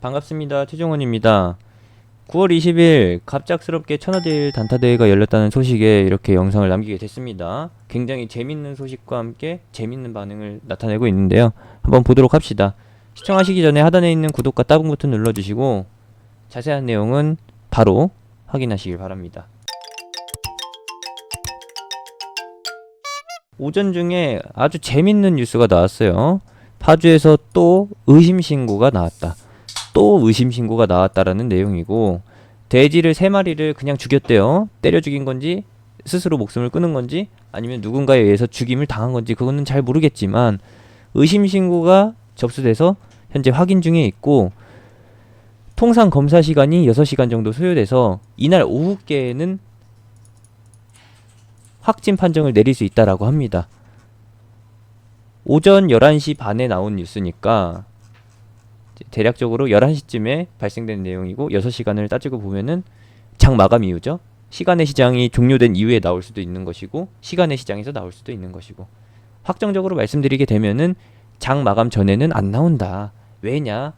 반갑습니다. 최종원입니다. 9월 20일 갑작스럽게 천하제일 단타대회가 열렸다는 소식에 이렇게 영상을 남기게 됐습니다. 굉장히 재밌는 소식과 함께 재밌는 반응을 나타내고 있는데요. 한번 보도록 합시다. 시청하시기 전에 하단에 있는 구독과 따봉 버튼 눌러주시고 자세한 내용은 바로 확인하시길 바랍니다. 오전 중에 아주 재밌는 뉴스가 나왔어요. 파주에서 또 의심 신고가 나왔다. 또 의심 신고가 나왔다라는 내용이고, 돼지를 3마리를 그냥 죽였대요. 때려 죽인 건지 스스로 목숨을 끊은 건지 아니면 누군가에 의해서 죽임을 당한 건지 그거는 잘 모르겠지만 의심 신고가 접수돼서 현재 확인 중에 있고, 통상 검사 시간이 6시간 정도 소요돼서 이날 오후께에는 확진 판정을 내릴 수 있다라고 합니다. 오전 11시 반에 나온 뉴스니까 대략적으로 11시쯤에 발생된 내용이고 6시간을 따지고 보면은 장 마감 이후죠. 시간의 시장이 종료된 이후에 나올 수도 있는 것이고 시간의 시장에서 나올 수도 있는 것이고, 확정적으로 말씀드리게 되면은 장 마감 전에는 안 나온다. 왜냐?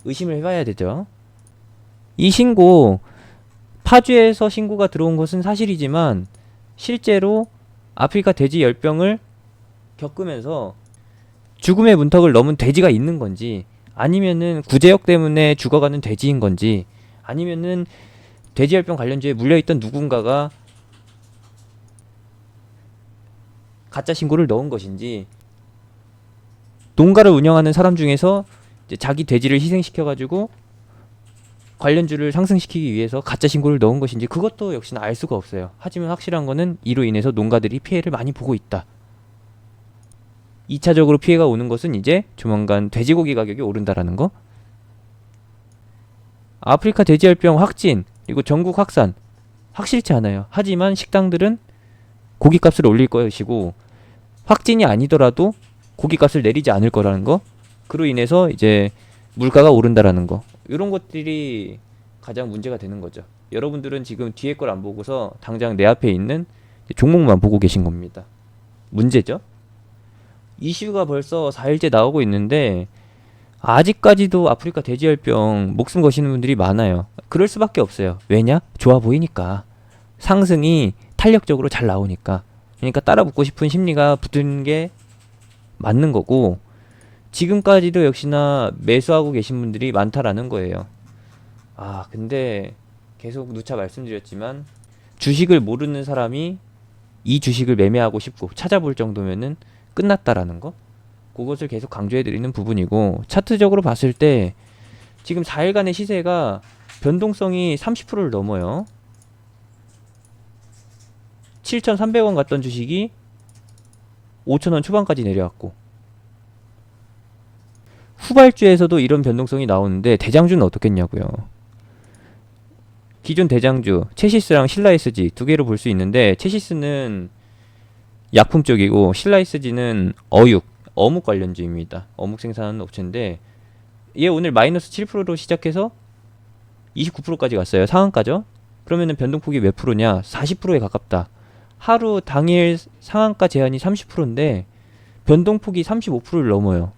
의심을 해봐야 되죠. 이 신고, 파주에서 신고가 들어온 것은 사실이지만 실제로 아프리카 돼지 열병을 겪으면서 죽음의 문턱을 넘은 돼지가 있는 건지, 아니면은 구제역 때문에 죽어가는 돼지인 건지, 아니면은 돼지열병 관련주에 물려있던 누군가가 가짜 신고를 넣은 것인지, 농가를 운영하는 사람 중에서 이제 자기 돼지를 희생시켜가지고 관련주를 상승시키기 위해서 가짜 신고를 넣은 것인지, 그것도 역시나 알 수가 없어요. 하지만 확실한 거는 이로 인해서 농가들이 피해를 많이 보고 있다. 2차적으로 피해가 오는 것은 이제 조만간 돼지고기 가격이 오른다라는 거. 아프리카 돼지열병 확진 그리고 전국 확산 확실치 않아요. 하지만 식당들은 고기값을 올릴 것이고, 확진이 아니더라도 고기값을 내리지 않을 거라는 거. 그로 인해서 이제 물가가 오른다라는 거. 이런 것들이 가장 문제가 되는 거죠. 여러분들은 지금 뒤에 걸 안 보고서 당장 내 앞에 있는 종목만 보고 계신 겁니다. 문제죠. 이슈가 벌써 4일째 나오고 있는데 아직까지도 아프리카 돼지열병 목숨 거시는 분들이 많아요. 그럴 수밖에 없어요. 왜냐? 좋아 보이니까. 상승이 탄력적으로 잘 나오니까. 그러니까 따라 붙고 싶은 심리가 붙은 게 맞는 거고, 지금까지도 역시나 매수하고 계신 분들이 많다라는 거예요. 근데 계속 누차 말씀드렸지만 주식을 모르는 사람이 이 주식을 매매하고 싶고 찾아볼 정도면은 끝났다라는 거, 그것을 계속 강조해드리는 부분이고, 차트적으로 봤을 때 지금 4일간의 시세가 변동성이 30%를 넘어요. 7,300원 갔던 주식이 5,000원 초반까지 내려왔고, 후발주에서도 이런 변동성이 나오는데 대장주는 어떻겠냐고요. 기존 대장주 체시스랑 실라이스지 두 개로 볼 수 있는데, 체시스는 약품 쪽이고 실라이스지는 어묵 관련주입니다. 어묵 생산하는 업체인데 얘 오늘 마이너스 7%로 시작해서 29%까지 갔어요. 상한가죠. 그러면은 변동폭이 몇 프로냐? 40%에 가깝다. 하루 당일 상한가 제한이 30%인데 변동폭이 35%를 넘어요.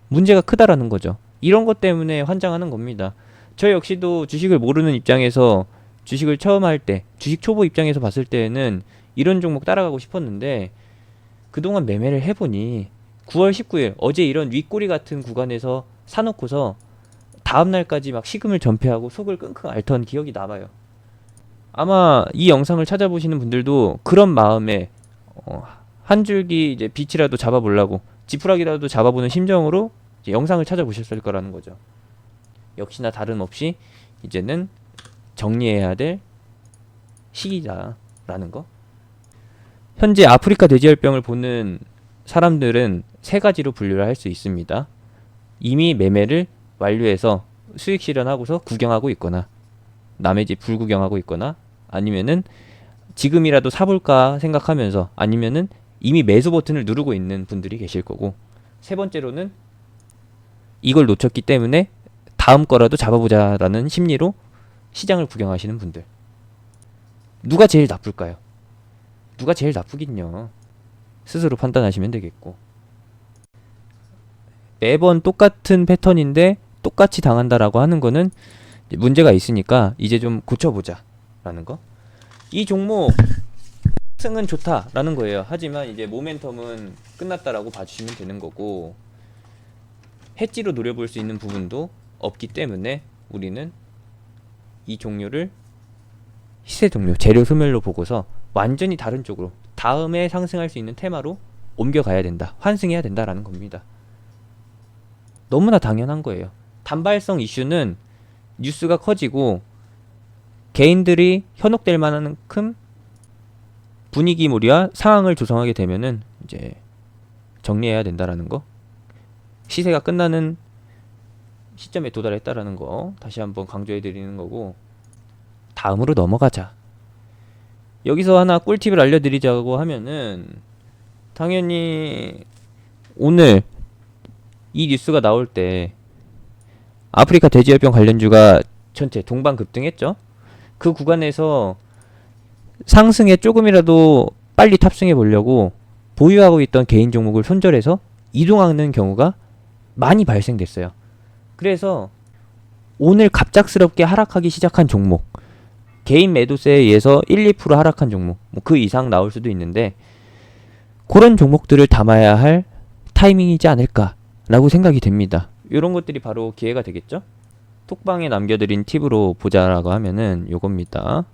문제가 크다라는 거죠. 이런 것 때문에 환장하는 겁니다. 저 역시도 주식을 모르는 입장에서, 주식을 처음 할 때, 주식 초보 입장에서 봤을 때는 이런 종목 따라가고 싶었는데 그동안 매매를 해보니 9월 19일 어제 이런 윗꼬리 같은 구간에서 사놓고서 다음날까지 막 시금을 전폐하고 속을 끙끙 앓던 기억이 남아요. 아마 이 영상을 찾아보시는 분들도 그런 마음에 한 줄기 이제 빛이라도 잡아보려고, 지푸라기라도 잡아보는 심정으로 이제 영상을 찾아보셨을 거라는 거죠. 역시나 다름없이 이제는 정리해야 될 시기다라는 거. 현재 아프리카 돼지열병을 보는 사람들은 세 가지로 분류를 할 수 있습니다. 이미 매매를 완료해서 수익 실현하고서 구경하고 있거나, 남의 집 불구경하고 있거나, 아니면은 지금이라도 사볼까 생각하면서, 아니면은 이미 매수 버튼을 누르고 있는 분들이 계실 거고, 세 번째로는 이걸 놓쳤기 때문에 다음 거라도 잡아보자라는 심리로 시장을 구경하시는 분들. 누가 제일 나쁠까요? 누가 제일 나쁘긴요. 스스로 판단하시면 되겠고, 매번 똑같은 패턴인데 똑같이 당한다라고 하는 거는 문제가 있으니까 이제 좀 고쳐보자 라는 거. 이 종목 승은 좋다라는 거예요. 하지만 이제 모멘텀은 끝났다라고 봐주시면 되는 거고, 해지로 노려볼 수 있는 부분도 없기 때문에 우리는 이 종류를 시세 종류, 재료 소멸로 보고서 완전히 다른 쪽으로 다음에 상승할 수 있는 테마로 옮겨가야 된다, 환승해야 된다라는 겁니다. 너무나 당연한 거예요. 단발성 이슈는 뉴스가 커지고 개인들이 현혹될 만큼 분위기몰이와 상황을 조성하게 되면은 이제 정리해야 된다라는 거, 시세가 끝나는 시점에 도달했다라는 거 다시 한번 강조해 드리는 거고, 다음으로 넘어가자. 여기서 하나 꿀팁을 알려드리자고 하면은, 당연히 오늘 이 뉴스가 나올 때 아프리카 돼지열병 관련주가 전체 동반급등했죠. 그 구간에서 상승에 조금이라도 빨리 탑승해 보려고 보유하고 있던 개인 종목을 손절해서 이동하는 경우가 많이 발생됐어요. 그래서 오늘 갑작스럽게 하락하기 시작한 종목, 개인 매도세에 의해서 1, 2% 하락한 종목, 뭐 그 이상 나올 수도 있는데, 그런 종목들을 담아야 할 타이밍이지 않을까라고 생각이 됩니다. 이런 것들이 바로 기회가 되겠죠? 톡방에 남겨드린 팁으로 보자라고 하면은 요겁니다.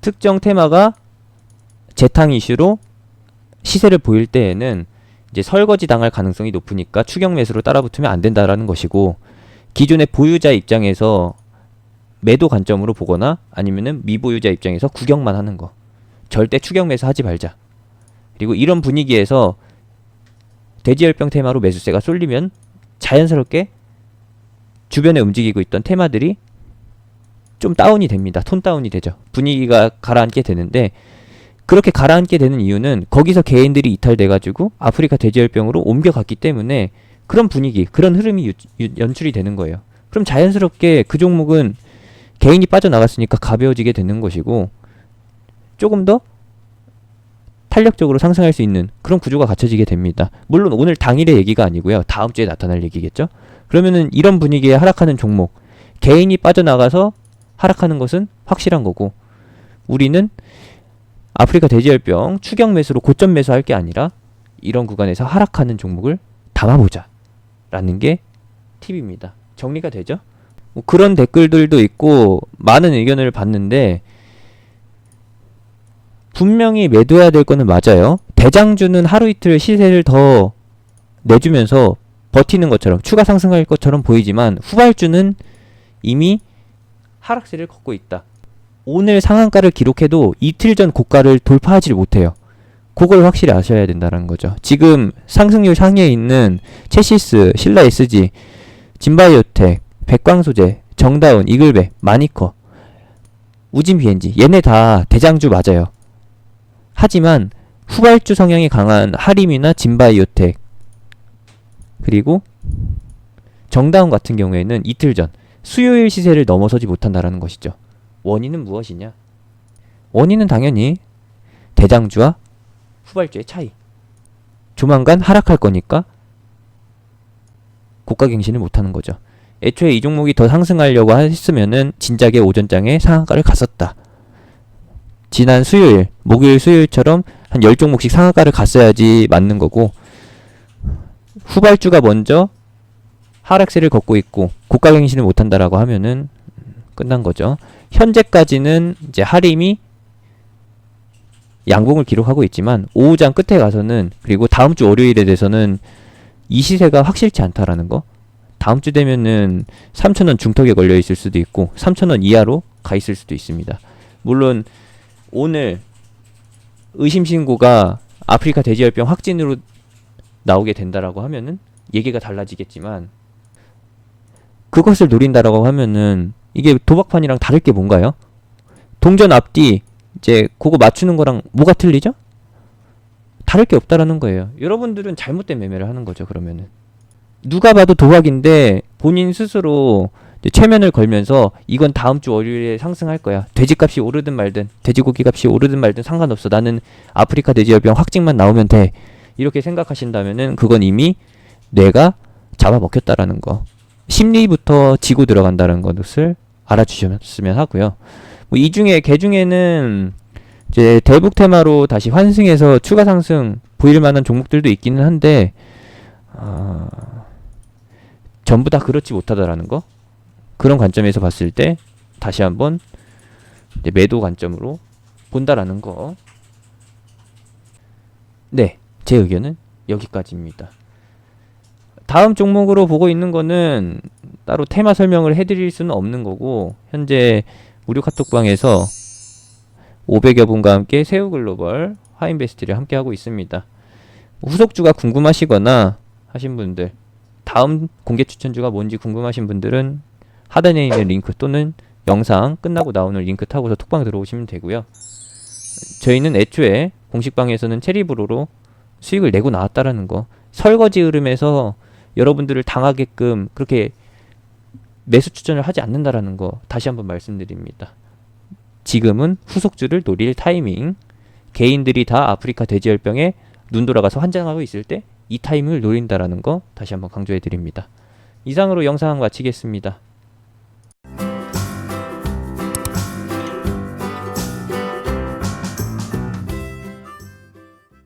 특정 테마가 재탕 이슈로 시세를 보일 때에는 이제 설거지 당할 가능성이 높으니까 추격 매수로 따라붙으면 안 된다라는 것이고, 기존의 보유자 입장에서 매도 관점으로 보거나 아니면은 미보유자 입장에서 구경만 하는 거, 절대 추격 매수 하지 말자. 그리고 이런 분위기에서 돼지열병 테마로 매수세가 쏠리면 자연스럽게 주변에 움직이고 있던 테마들이 좀 다운이 됩니다. 톤 다운이 되죠. 분위기가 가라앉게 되는데, 그렇게 가라앉게 되는 이유는 거기서 개인들이 이탈돼가지고 아프리카 돼지열병으로 옮겨갔기 때문에 그런 분위기, 그런 흐름이 연출이 되는 거예요. 그럼 자연스럽게 그 종목은 개인이 빠져나갔으니까 가벼워지게 되는 것이고, 조금 더 탄력적으로 상승할 수 있는 그런 구조가 갖춰지게 됩니다. 물론 오늘 당일의 얘기가 아니고요, 다음 주에 나타날 얘기겠죠. 그러면은 이런 분위기에 하락하는 종목, 개인이 빠져나가서 하락하는 것은 확실한 거고, 우리는 아프리카 돼지열병 추격 매수로 고점 매수할 게 아니라 이런 구간에서 하락하는 종목을 담아보자 라는 게 팁입니다. 정리가 되죠? 뭐 그런 댓글들도 있고 많은 의견을 봤는데, 분명히 매도해야 될 거는 맞아요. 대장주는 하루 이틀 시세를 더 내주면서 버티는 것처럼, 추가 상승할 것처럼 보이지만 후발주는 이미 하락세를 걷고 있다. 오늘 상한가를 기록해도 이틀 전 고가를 돌파하지 못해요. 그걸 확실히 아셔야 된다는 거죠. 지금 상승률 상위에 있는 체시스, 신라 SG, 진바이오텍, 백광소재, 정다운, 이글베, 마니커, 우진 BNG, 얘네 다 대장주 맞아요. 하지만 후발주 성향이 강한 하림이나 진바이오텍, 그리고 정다운 같은 경우에는 이틀 전 수요일 시세를 넘어서지 못한다라는 것이죠. 원인은 무엇이냐? 원인은 당연히 대장주와 후발주의 차이. 조만간 하락할 거니까 고가 갱신을 못하는 거죠. 애초에 이 종목이 더 상승하려고 했으면은 진작에 오전장에 상한가를 갔었다. 지난 수요일, 목요일, 수요일처럼 한 10종목씩 상한가를 갔어야지 맞는 거고, 후발주가 먼저 하락세를 걷고 있고 고가 갱신을 못한다라고 하면은 끝난 거죠. 현재까지는 이제 하림이 양봉을 기록하고 있지만 오후장 끝에 가서는, 그리고 다음 주 월요일에 대해서는 이 시세가 확실치 않다라는 거. 다음 주 되면은 3,000원 중턱에 걸려 있을 수도 있고 3,000원 이하로 가 있을 수도 있습니다. 물론 오늘 의심 신고가 아프리카 돼지열병 확진으로 나오게 된다라고 하면은 얘기가 달라지겠지만, 그것을 노린다라고 하면은 이게 도박판이랑 다를 게 뭔가요? 동전 앞뒤 이제 그거 맞추는 거랑 뭐가 틀리죠? 다를 게 없다라는 거예요. 여러분들은 잘못된 매매를 하는 거죠. 그러면은 누가 봐도 도박인데 본인 스스로 이제 최면을 걸면서 이건 다음 주 월요일에 상승할 거야. 돼지값이 오르든 말든, 돼지고기 값이 오르든 말든 상관없어. 나는 아프리카 돼지열병 확진만 나오면 돼. 이렇게 생각하신다면은 그건 이미 뇌가 잡아먹혔다라는 거. 심리부터 지고 들어간다는 것을 알아주셨으면 하고요. 뭐 이 중에 개 중에는 이제 대북 테마로 다시 환승해서 추가 상승 보일 만한 종목들도 있기는 한데 전부 다 그렇지 못하다라는 거. 그런 관점에서 봤을 때 다시 한번 이제 매도 관점으로 본다라는 거. 네, 제 의견은 여기까지입니다. 다음 종목으로 보고 있는 거는 따로 테마 설명을 해드릴 수는 없는 거고, 현재 무료 카톡방에서 500여 분과 함께 세우글로벌, 화인베스트를 함께 하고 있습니다. 후속주가 궁금하시거나 하신 분들, 다음 공개 추천주가 뭔지 궁금하신 분들은 하단에 있는 링크 또는 영상 끝나고 나오는 링크 타고서 톡방 들어오시면 되고요. 저희는 애초에 공식방에서는 체리브로로 수익을 내고 나왔다라는 거, 설거지 흐름에서 여러분들을 당하게끔 그렇게 매수 추천을 하지 않는다라는 거 다시 한번 말씀드립니다. 지금은 후속주를 노릴 타이밍, 개인들이 다 아프리카 돼지열병에 눈 돌아가서 환장하고 있을 때 이 타이밍을 노린다라는 거 다시 한번 강조해 드립니다. 이상으로 영상 마치겠습니다.